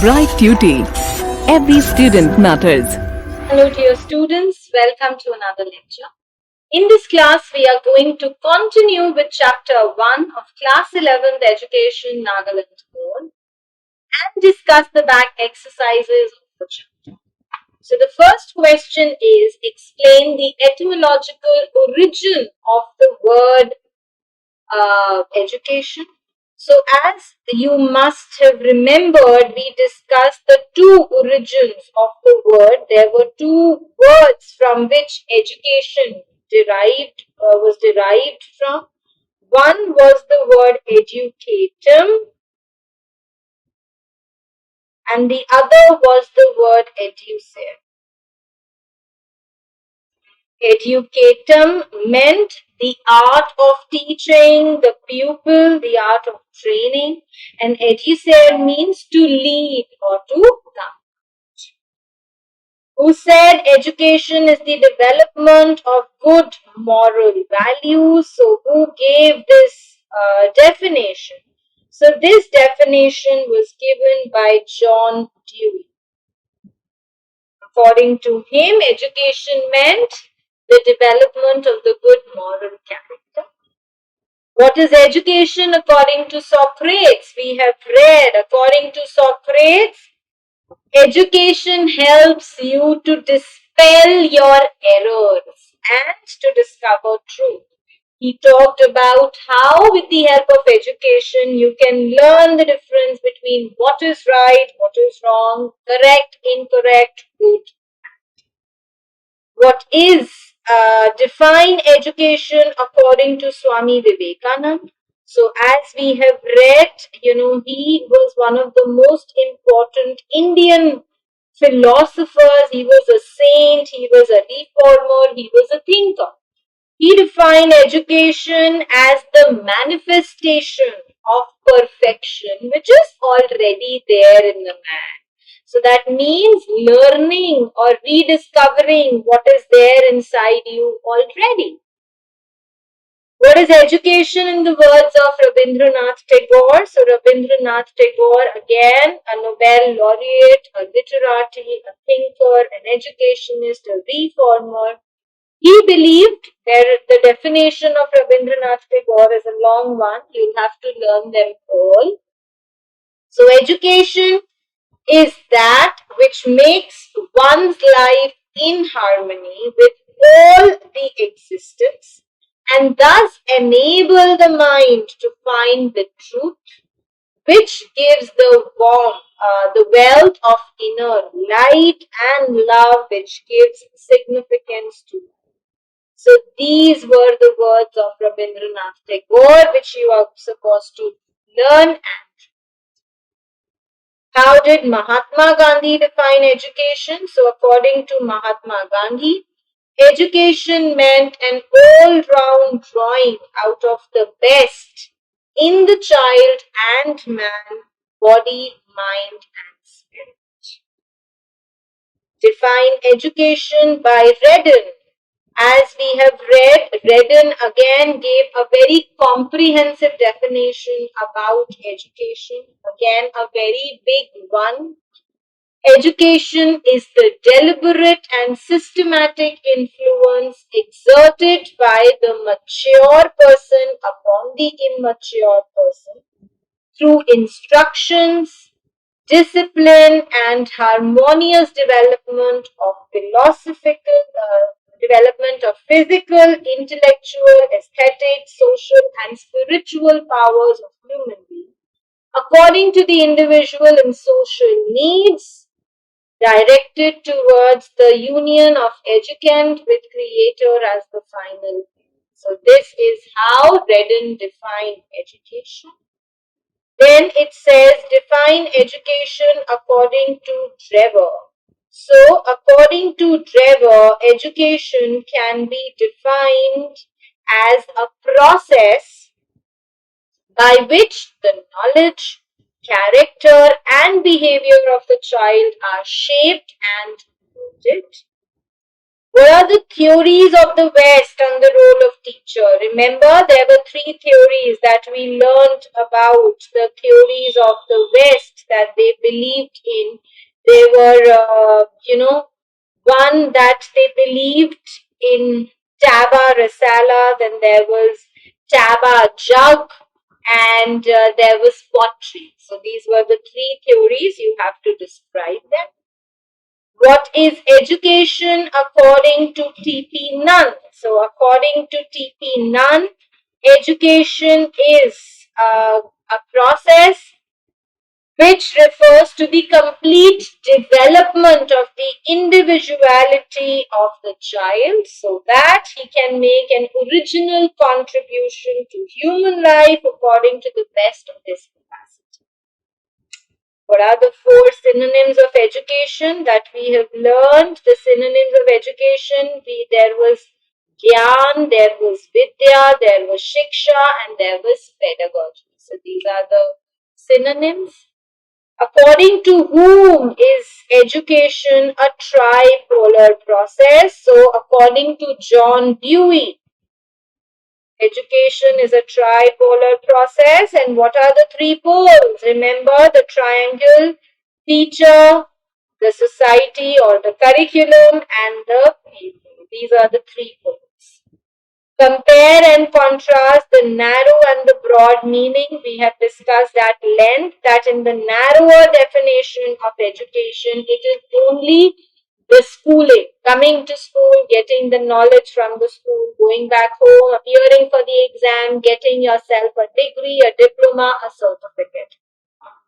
Bright Tuty. Every student matters. Hello dear students, welcome to another lecture. In this class, we are going to continue with chapter 1 of class 11th education Nagaland Board and discuss the back exercises of the chapter. So the first question is, explain the etymological origin of the word education. So as you must have remembered, we discussed the two origins of the word. There were two words from which education was derived from. One was the word educatum and the other was the word educere. Educatum meant the art of teaching the pupil, the art of training, and educere means to lead or to guide. Who said education is the development of good moral values? So who gave this definition? So this definition was given by John Dewey. According to him, education meant the development of the good moral character. What is education according to Socrates? We have read, according to Socrates, education helps you to dispel your errors and to discover truth. He talked about how with the help of education you can learn the difference between what is right, what is wrong, correct, incorrect, good. What is define education according to Swami Vivekananda? So as we have read, he was one of the most important Indian philosophers. He was a saint, he was a reformer, he was a thinker. He defined education as the manifestation of perfection, which is already there in the man. So that means learning or rediscovering what is there inside you already. What is education in the words of Rabindranath Tagore? So Rabindranath Tagore, again, a Nobel laureate, a literati, a thinker, an educationist, a reformer. He believed the definition of Rabindranath Tagore is a long one. You'll have to learn them all. So education is that which makes one's life in harmony with all the existence and thus enable the mind to find the truth, which gives the warmth, the wealth of inner light and love, which gives significance to life. So these were the words of Rabindranath Tagore, which you are supposed to learn and how did Mahatma Gandhi define education? So according to Mahatma Gandhi, education meant an all-round drawing out of the best in the child and man, body, mind and spirit. Define education by Redden. As we have read, Redden again gave a very comprehensive definition about education. Again, a very big one. Education is the deliberate and systematic influence exerted by the mature person upon the immature person through instructions, discipline, and harmonious development of physical, intellectual, aesthetic, social, and spiritual powers of human beings according to the individual and social needs, directed towards the union of educand with creator as the final end. So this is how Redden defined education. Then it says define education according to Drever. So according to Drever, education can be defined as a process by which the knowledge, character and behavior of the child are shaped and molded. What are the theories of the West on the role of teacher? Remember, there were three theories that we learned about, the theories of the West that they believed in. They were, one that they believed in Taba Rasala, then there was Taba Jug, and there was pottery. So these were the three theories. You have to describe them. What is education according to T.P. Nunn? So according to T.P. Nunn, education is a process which refers to the complete development of the individuality of the child so that he can make an original contribution to human life according to the best of his capacity. What are the four synonyms of education that we have learned? The synonyms of education, there was Gyan, there was Vidya, there was Shiksha, and there was pedagogy. So these are the synonyms. According to whom is education a tripolar process? So according to John Dewey, education is a tripolar process. And what are the three poles? Remember the triangle, teacher, the society or the curriculum, and the people. These are the three poles. Compare and contrast the narrow and the broad meaning. We have discussed at length that in the narrower definition of education, it is only the schooling, coming to school, getting the knowledge from the school, going back home, appearing for the exam, getting yourself a degree, a diploma, a certificate.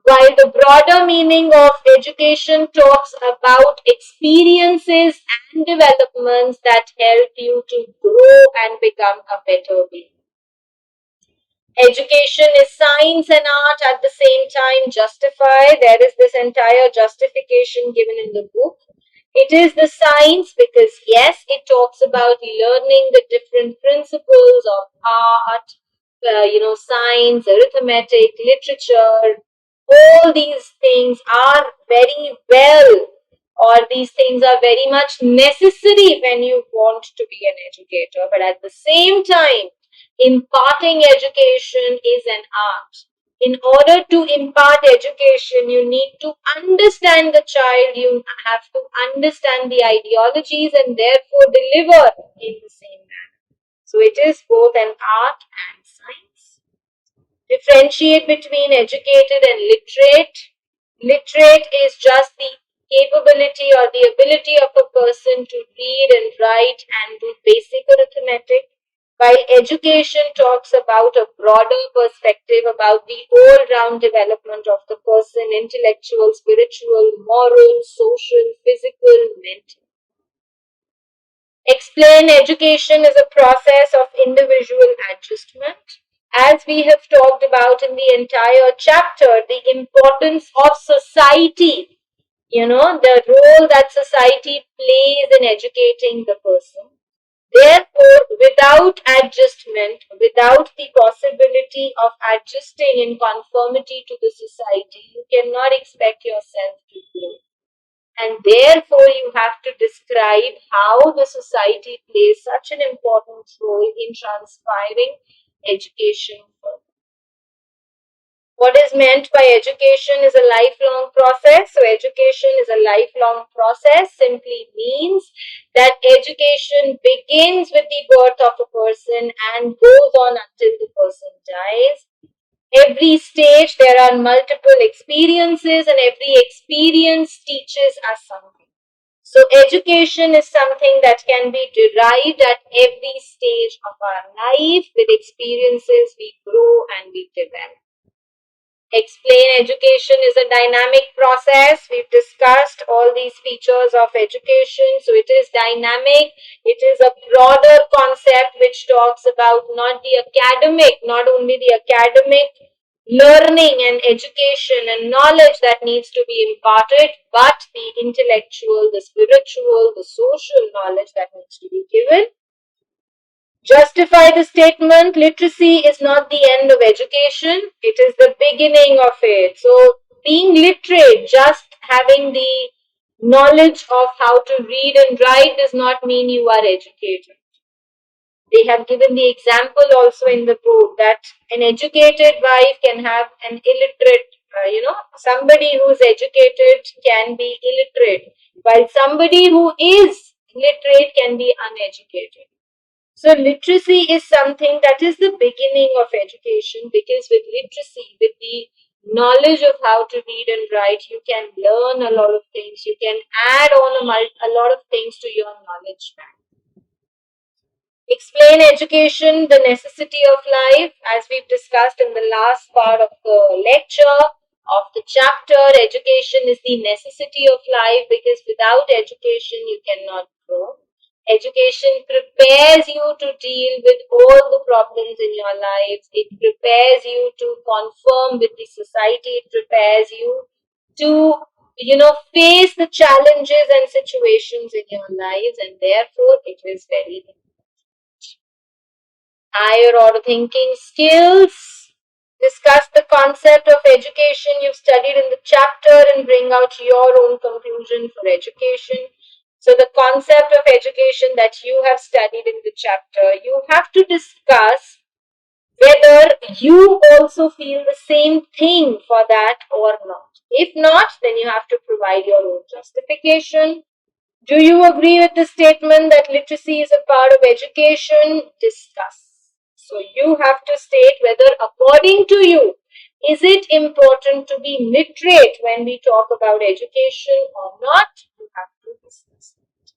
While the broader meaning of education talks about experiences and developments that help you to grow and become a better being. Education is science and art at the same time. Justify. There is this entire justification given in the book. It is the science because yes, it talks about learning the different principles of art, science, arithmetic, literature. All these things are very well, or these things are very much necessary when you want to be an educator. But at the same time, imparting education is an art. In order to impart education, you need to understand the child, you have to understand the ideologies and therefore deliver in the same manner. So it is both an art and science. Differentiate between educated and literate. Literate is just the capability or the ability of a person to read and write and do basic arithmetic, while education talks about a broader perspective about the all-round development of the person, intellectual, spiritual, moral, social, physical, mental. Explain education is a process of individual adjustment. As we have talked about in the entire chapter, the importance of society, the role that society plays in educating the person. Therefore, without adjustment, without the possibility of adjusting in conformity to the society, you cannot expect yourself to grow. And therefore, you have to describe how the society plays such an important role in transpiring education further. What is meant by education is a lifelong process. So education is a lifelong process simply means that education begins with the birth of a person and goes on until the person dies. Every stage there are multiple experiences and every experience teaches us something. So education is something that can be derived at every stage of our life. With experiences we grow and we develop. Explain education is a dynamic process. We've discussed all these features of education. So it is dynamic. It is a broader concept which talks about not only the academic learning and education and knowledge that needs to be imparted, but the intellectual, the spiritual, the social knowledge that needs to be given. Justify the statement, literacy is not the end of education, it is the beginning of it. So being literate, just having the knowledge of how to read and write does not mean you are educated. They have given the example also in the book that an educated wife can have an illiterate, somebody who is educated can be illiterate, while somebody who is literate can be uneducated. So literacy is something that is the beginning of education, because with literacy, with the knowledge of how to read and write, you can learn a lot of things. You can add on a lot of things to your knowledge bank. Explain education, the necessity of life, as we've discussed in the last part of the lecture, of the chapter. Education is the necessity of life, because without education you cannot grow. Education prepares you to deal with all the problems in your lives. It prepares you to conform with the society. It prepares you to, face the challenges and situations in your lives, and therefore it is very important. Higher order thinking skills. Discuss the concept of education you've studied in the chapter and bring out your own conclusion for education. So the concept of education that you have studied in the chapter, you have to discuss whether you also feel the same thing for that or not. If not, then you have to provide your own justification. Do you agree with the statement that literacy is a part of education? Discuss. So you have to state whether, according to you, is it important to be literate when we talk about education or not? You have to discuss it.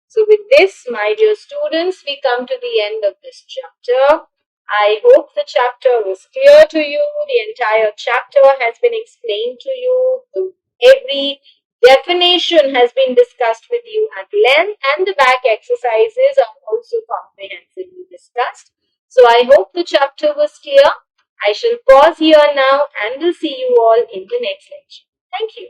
So with this, my dear students, we come to the end of this chapter. I hope the chapter was clear to you. The entire chapter has been explained to you. Every definition has been discussed with you at length, and the back exercises are also comprehensively discussed. So I hope the chapter was clear. I shall pause here now and will see you all in the next lecture. Thank you.